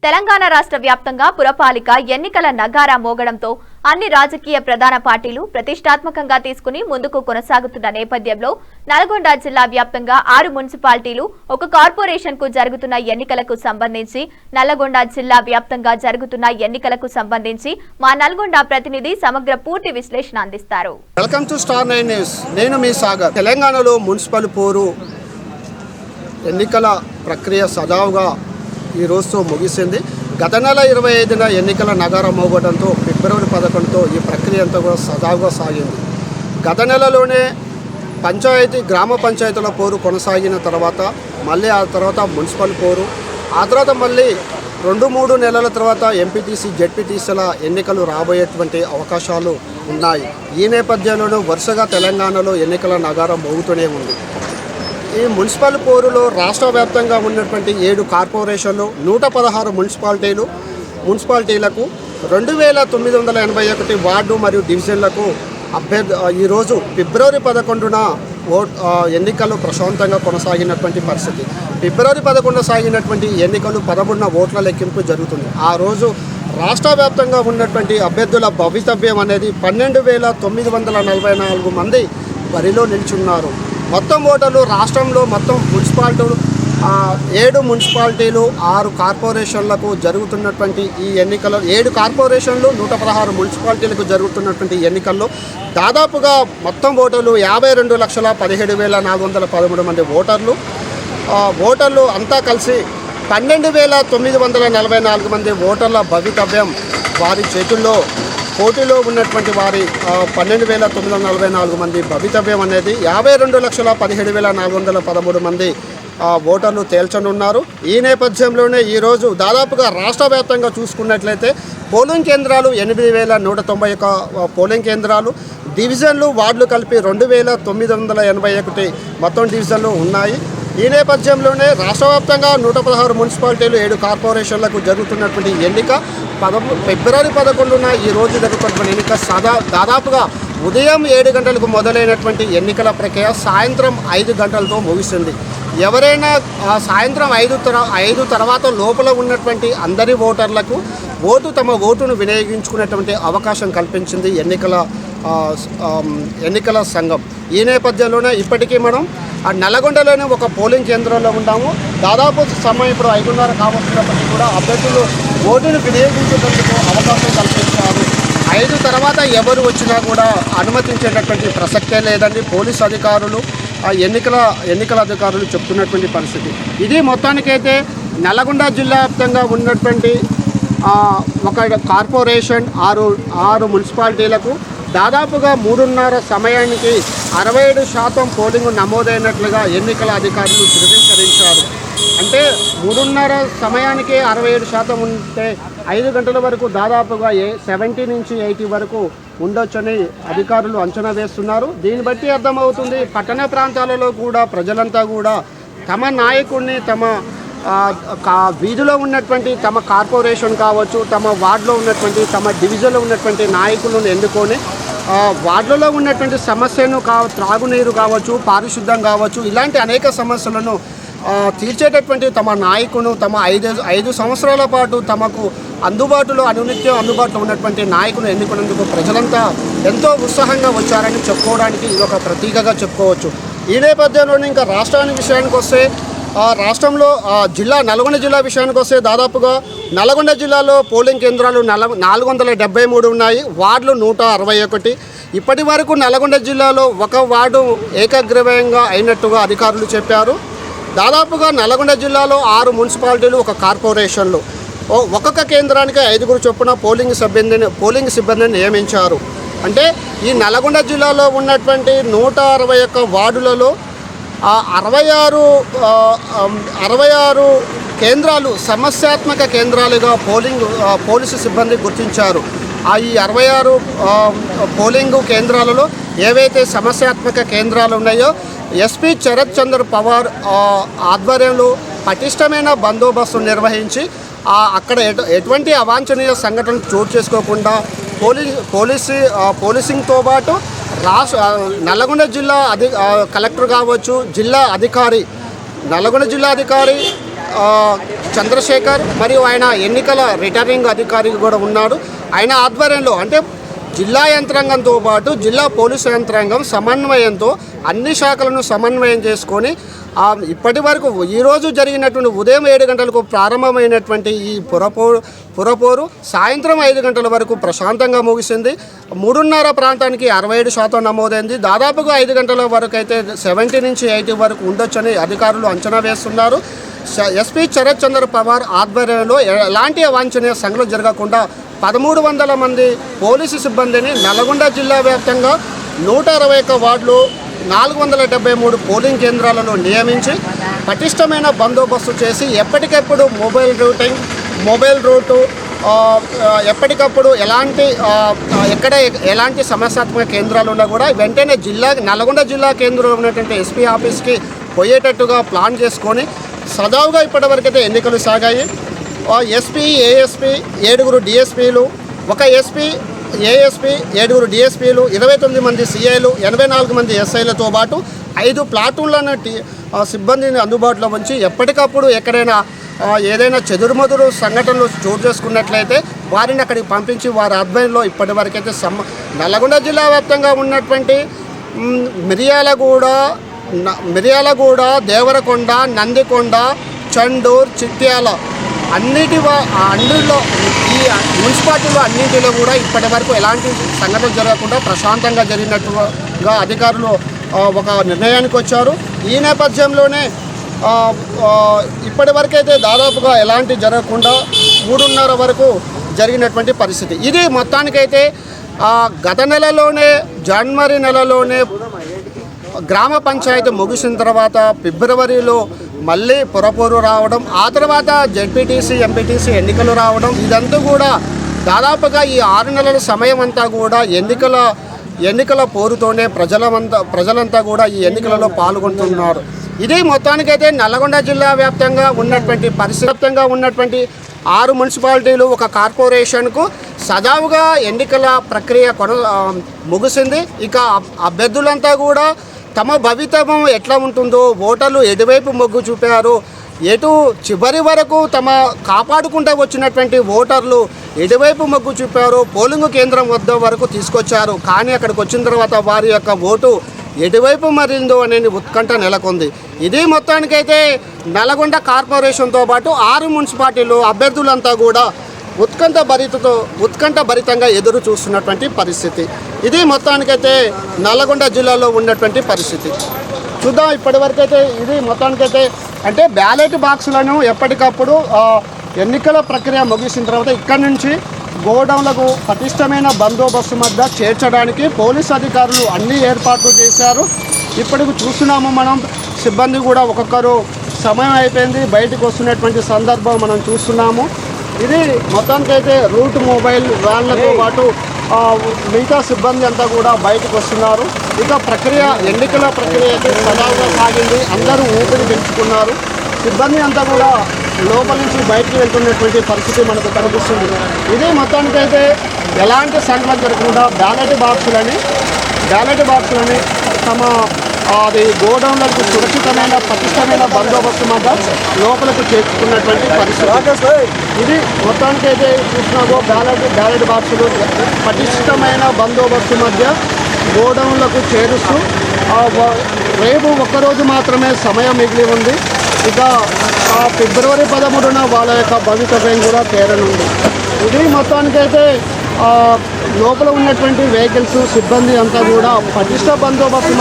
తెలంగాణ రాష్ట్ర వ్యాప్తంగా పురపాలిక ఎన్నికల నగారా మోగడంతో అన్ని రాజకీయ ప్రధాన పార్టీలు ప్రతిష్టాత్మకంగా తీసుకుని ముందుకు కొనసాగుతున్న నేపథ్యంలో నల్గొండ జిల్లా వ్యాప్తంగా 6 మున్సిపాలిటీలు ఒక కార్పొరేషన్ కు జరుగుతున్న ఎన్నికలకు సంబంధించి నల్లగొండ జిల్లా వ్యాప్తంగా జరుగుతున్న ఎన్నికలకు సంబంధించి మా నల్గొండ ప్రతినిధి సమగ్ర పూర్తి విశ్లేషణ అందిస్తారు. Welcome to star 9 news. నేను మీ సాగర్. తెలంగాణలో మున్సిపల్ పోరు ఎన్నికల ప్రక్రియ సజావుగా ఈ రోజుతో ముగిసింది. గత నెల 25న ఎన్నికల నగారం మోగడంతో ఫిబ్రవరి 11తో ఈ ప్రక్రియ అంతా కూడా సజావుగా సాగింది. గత నెలలోనే గ్రామ పంచాయతీల పోరు కొనసాగిన తర్వాత మళ్ళీ ఆ తర్వాత మున్సిపల్ పోరు, ఆ తర్వాత మళ్ళీ 2-3 నెలల తర్వాత ఎంపీటీసీ జెడ్పీటీసీల ఎన్నికలు రాబోయేటువంటి అవకాశాలు ఉన్నాయి. ఈ నేపథ్యంలోనూ వరుసగా తెలంగాణలో ఎన్నికల నగారం మోగుతూనే ఉంది. ఈ మున్సిపల్ పోరులో రాష్ట్ర వ్యాప్తంగా ఉన్నటువంటి 7 కార్పొరేషన్లు 116 మున్సిపాలిటీలకు 2981 వార్డు మరియు డివిజన్లకు ఈరోజు ఫిబ్రవరి 11న ఎన్నికలు ప్రశాంతంగా కొనసాగినటువంటి పరిస్థితి. ఫిబ్రవరి 11న సాగినటువంటి ఎన్నికలు 11న ఓట్ల లెక్కింపు జరుగుతుంది. ఆ రోజు రాష్ట్ర వ్యాప్తంగా ఉన్నటువంటి అభ్యర్థుల భవితవ్యం అనేది 12,944 మంది బరిలో నిల్చున్నారు. మొత్తం ఓటర్లు రాష్ట్రంలో మొత్తం మున్సిపాలిటీలు 7 మున్సిపాలిటీలు 6 కార్పొరేషన్లకు జరుగుతున్నటువంటి ఈ ఎన్నికల్లో 7 కార్పొరేషన్లు 116 మున్సిపాలిటీలకు జరుగుతున్నటువంటి ఎన్నికల్లో దాదాపుగా మొత్తం ఓటర్లు 52,17,413 మంది ఓటర్లు అంతా కలిసి 12,944 మంది ఓటర్ల భవితవ్యం వారి చేతుల్లో పోటీలో ఉన్నటువంటి వారి 12,944 మంది భవితవ్యం అనేది 52,17,413 మంది ఓటర్లు తేల్చనున్నారు. ఈ నేపథ్యంలోనే ఈరోజు దాదాపుగా రాష్ట్ర వ్యాప్తంగా చూసుకున్నట్లయితే పోలింగ్ కేంద్రాలు 8,191 పోలింగ్ కేంద్రాలు, డివిజన్లు వార్డులు కలిపి 2,981 మొత్తం డివిజన్లు ఉన్నాయి. ఈ నేపథ్యంలోనే రాష్ట్ర వ్యాప్తంగా 116 మున్సిపాలిటీలు 7 కార్పొరేషన్లకు జరుగుతున్నటువంటి ఎన్నిక ఫిబ్రవరి 11న ఈ రోజు జరుగుతున్నటువంటి ఎన్నిక దాదాపుగా ఉదయం 7 గంటలకు మొదలైనటువంటి ఎన్నికల ప్రక్రియ సాయంత్రం 5 గంటలతో ముగిసింది. ఎవరైనా సాయంత్రం 5 తర్వాత లోపల ఉన్నటువంటి అందరి ఓటర్లకు తమ ఓటును వినియోగించుకునేటువంటి అవకాశం కల్పించింది ఎన్నికల సంఘం. ఈ నేపథ్యంలోనే ఇప్పటికీ మనం నల్లగొండలోనే ఒక పోలింగ్ కేంద్రంలో ఉన్నాము. దాదాపు సమయం ఇప్పుడు 5:30 కావస్తున్నప్పటికీ కూడా అభ్యర్థులు ఓటును వినియోగించేందుకు అవకాశం కల్పించారు. 5 తర్వాత ఎవరు వచ్చినా కూడా అనుమతించేటటువంటి ప్రసక్తే లేదని పోలీసు అధికారులు ఎన్నికల అధికారులు చెప్తున్నటువంటి పరిస్థితి. ఇది మొత్తానికైతే నల్లగొండ జిల్లా వ్యాప్తంగా ఉన్నటువంటి ఒక కార్పొరేషన్ 6 మున్సిపాలిటీలకు దాదాపుగా 3:30 సమయానికి 67% పోలింగ్ నమోదైనట్లుగా ఎన్నికల అధికారులు ధృవీకరించారు. అంటే 3:30 సమయానికి 67% ఉంటే 5 గంటల వరకు దాదాపుగా 70 నుంచి 80 వరకు ఉండొచ్చని అధికారులు అంచనా వేస్తున్నారు. దీన్ని బట్టి అర్థమవుతుంది పట్టణ ప్రాంతాలలో కూడా ప్రజలంతా కూడా తమ నాయకుడిని తమ వీధిలో ఉన్నటువంటి తమ కార్పొరేషన్ కావచ్చు, తమ వార్డులో ఉన్నటువంటి తమ డివిజన్లో ఉన్నటువంటి నాయకులను ఎన్నుకొని వార్డులలో ఉన్నటువంటి సమస్యను త్రాగునీరు కావచ్చు, పారిశుద్ధ్యం కావచ్చు, ఇలాంటి అనేక సమస్యలను తీర్చేటటువంటి తమ నాయకును తమ 5 సంవత్సరాల పాటు తమకు అనునిత్యం అందుబాటులో ఉన్నటువంటి నాయకును ఎన్నుకునేందుకు ప్రజలంతా ఎంతో ఉత్సాహంగా వచ్చారని చెప్పుకోవడానికి ఇది ఒక ప్రతీకగా చెప్పుకోవచ్చు. ఈ నేపథ్యంలోనే ఇంకా రాష్ట్రానికి విషయానికి వస్తే రాష్ట్రంలో నల్గొండ జిల్లా విషయానికి వస్తే దాదాపుగా నల్గొండ జిల్లాలో పోలింగ్ కేంద్రాలు 473 ఉన్నాయి, వార్డులు 161. ఇప్పటి వరకు నల్గొండ జిల్లాలో ఒక వార్డు ఏకగ్రీవంగా అయినట్టుగా అధికారులు చెప్పారు. దాదాపుగా నల్గొండ జిల్లాలో 6 మున్సిపాలిటీలు, ఒక కార్పొరేషన్లు, ఒక్కొక్క కేంద్రానికి 5 చొప్పున పోలింగ్ సిబ్బందిని నియమించారు. అంటే ఈ నల్గొండ జిల్లాలో ఉన్నటువంటి 161 వార్డులలో 66 కేంద్రాలు సమస్యాత్మక కేంద్రాలుగా పోలీసు సిబ్బంది గుర్తించారు. ఈ 66 పోలింగ్ కేంద్రాలలో ఏవైతే సమస్యాత్మక కేంద్రాలు ఉన్నాయో ఎస్పీ శరత్ చంద్ర పవార్ ఆధ్వర్యంలో పటిష్టమైన బందోబస్తు నిర్వహించి అక్కడ ఎటువంటి అవాంఛనీయ సంఘటనలు చోటు చేసుకోకుండా పోలీసింగ్తో పాటు నల్లగొండ జిల్లా కలెక్టర్ కావచ్చు, జిల్లా అధికారి నల్లగొండ జిల్లా అధికారి చంద్రశేఖర్ మరియు ఆయన ఎన్నికల రిటర్నింగ్ అధికారి కూడా ఉన్నాడు. ఆయన ఆధ్వర్యంలో అంటే జిల్లా యంత్రాంగంతో పాటు జిల్లా పోలీసు యంత్రాంగం సమన్వయంతో అన్ని శాఖలను సమన్వయం చేసుకొని ఇప్పటి వరకు ఈరోజు జరిగినటువంటి ఉదయం 7 గంటలకు ప్రారంభమైనటువంటి ఈ పురపోరు సాయంత్రం 5 గంటల వరకు ప్రశాంతంగా ముగిసింది. 3:30 ప్రాంతానికి 67% నమోదైంది. దాదాపుగా 5 గంటల వరకు అయితే 70 నుంచి 80 వరకు ఉండొచ్చని అధికారులు అంచనా వేస్తున్నారు. ఎస్పీ శరత్ చంద్ర పవార్ ఆధ్వర్యంలో ఎలాంటి అవాంఛనీయ సంఘటనలు జరగకుండా 1300 మంది పోలీసు సిబ్బందిని నల్గొండ జిల్లా వ్యాప్తంగా 161 వార్డులు 473 పోలింగ్ కేంద్రాలలో నియమించి పటిష్టమైన బందోబస్తు చేసి ఎప్పటికప్పుడు మొబైల్ రూటు ఎప్పటికప్పుడు ఎలాంటి సమస్యాత్మక కేంద్రాలు ఉన్నా కూడా వెంటనే నల్గొండ జిల్లా కేంద్రంలో ఉన్నటువంటి ఎస్పీ ఆఫీస్కి పోయేటట్టుగా ప్లాన్ చేసుకొని సజావుగా ఇప్పటివరకైతే ఎన్నికలు సాగాయి. ఎస్పీ, ఏఎస్పీ, 7 డిఎస్పీలు, ఒక ఎస్పీ, ఏఎస్పీ, 7 డిఎస్పీలు, 29 మంది సిఐలు, 84 మంది ఎస్ఐలతో పాటు 5 ప్లాటూన్లను సిబ్బందిని అందుబాటులో ఉంచి ఎప్పటికప్పుడు ఎక్కడైనా ఏదైనా చెదురుమదురు సంఘటనలు చోటు చేసుకున్నట్లయితే వారిని అక్కడికి పంపించి వారి ఆధ్వర్యంలో ఇప్పటివరకైతే నల్గొండ జిల్లా వ్యాప్తంగా ఉన్నటువంటి మిర్యాలగూడ, దేవరకొండ, నందికొండ, చండూర్, చిట్యాల అన్నిటిలో ఈ మున్సిపాలిటీలో అన్నింటిలో కూడా ఇప్పటి వరకు ఎలాంటి సంఘటనలు జరగకుండా ప్రశాంతంగా జరిగినట్టుగా అధికారులు ఒక నిర్ణయానికి వచ్చారు. ఈ నేపథ్యంలోనే ఇప్పటి వరకైతే దాదాపుగా ఎలాంటి జరగకుండా 3:30 వరకు జరిగినటువంటి పరిస్థితి. ఇది మొత్తానికైతే గత నెలలోనే జనవరి నెలలోనే గ్రామ పంచాయతీ ముగిసిన తర్వాత ఫిబ్రవరిలో మళ్ళీ పురపోరు రావడం, ఆ తర్వాత జెడ్పీటీసీ, ఎంపీటీసీ ఎన్నికలు రావడం, ఇదంతా కూడా దాదాపుగా ఈ 6 నెలల సమయం అంతా కూడా ఎన్నికల పోరుతోనే ప్రజలంతా కూడా ఈ ఎన్నికలలో పాల్గొంటున్నారు. ఇది మొత్తానికైతే నల్గొండ జిల్లా వ్యాప్తంగా ఉన్నటువంటి పరిస్థితి ఉన్నటువంటి 6 మున్సిపాలిటీలు, ఒక కార్పొరేషన్కు సజావుగా ఎన్నికల ప్రక్రియ ముగిసింది. ఇక అభ్యర్థులంతా కూడా తమ భవితవ్యం ఎట్లా ఉంటుందో, ఓటర్లు ఎటువైపు మొగ్గు చూపారు, చివరి వరకు కాపాడుకుంటూ వచ్చినటువంటి ఓటర్లు ఎటువైపు మొగ్గు చూపారు, పోలింగ్ కేంద్రం వద్ద వరకు తీసుకొచ్చారు. కానీ అక్కడికి వచ్చిన తర్వాత వారి యొక్క ఓటు ఎటువైపు మరిందో అనేది ఉత్కంఠ నెలకొంది. ఇది మొత్తానికైతే నల్గొండ కార్పొరేషన్తో పాటు 6 మున్సిపాలిటీలు అభ్యర్థులంతా కూడా ఉత్కంఠభరితంగా ఎదురు చూస్తున్నటువంటి పరిస్థితి. ఇది మొత్తానికైతే నల్గొండ జిల్లాలో ఉన్నటువంటి పరిస్థితి. చూద్దాం ఇప్పటివరకైతే ఇది మొత్తానికైతే అంటే బ్యాలెట్ బాక్సులను ఎప్పటికప్పుడు ఎన్నికల ప్రక్రియ ముగిసిన తర్వాత ఇక్కడి నుంచి గోడౌన్లకు పటిష్టమైన బందోబస్తు మధ్య చేర్చడానికి పోలీస్ అధికారులు అన్ని ఏర్పాట్లు చేశారు. ఇప్పటికి చూస్తున్నాము మనం, సిబ్బంది కూడా ఒక్కొక్కరు సమయం అయిపోయింది బయటకు వస్తున్నటువంటి సందర్భం మనం చూస్తున్నాము. ఇది మొత్తానికైతే రూట్ మొబైల్ వ్యాన్లతో పాటు మిగతా సిబ్బంది అంతా కూడా బయటకు వస్తున్నారు. ఇక ఎన్నికల ప్రక్రియ అయితే సజావుగా సాగింది. అందరూ ఊపిరి పెంచుకున్నారు. సిబ్బంది అంతా కూడా లోపల నుంచి బయటకు వెళ్తున్నటువంటి పరిస్థితి మనకు కనిపిస్తుంది. ఇది మొత్తానికైతే ఎలాంటి సంఘటన జరగకుండా బ్యాలెట్ బాక్సులని తమ గోడౌన్లకు సురక్షితమైన పటిష్టమైన బందోబస్తు మధ్య లోపలకు చేర్చుకున్నటువంటి పరిస్థితి. ఇది మొత్తానికైతే చూసినాగో బ్యాలెట్ బాక్సులు పటిష్టమైన బందోబస్తు మధ్య గోడౌన్లకు చేరుస్తూ రేపు ఒక్కరోజు మాత్రమే సమయం మిగిలి ఉంది. ఇక ఫిబ్రవరి 13న వాళ్ళ యొక్క భవితవ్యం కూడా తేరనుంది. ఇది మొత్తానికైతే లోపల ఉన్నటువంటి వెహికల్స్, సిబ్బంది అంతా కూడా పటిష్ట బందోబస్తు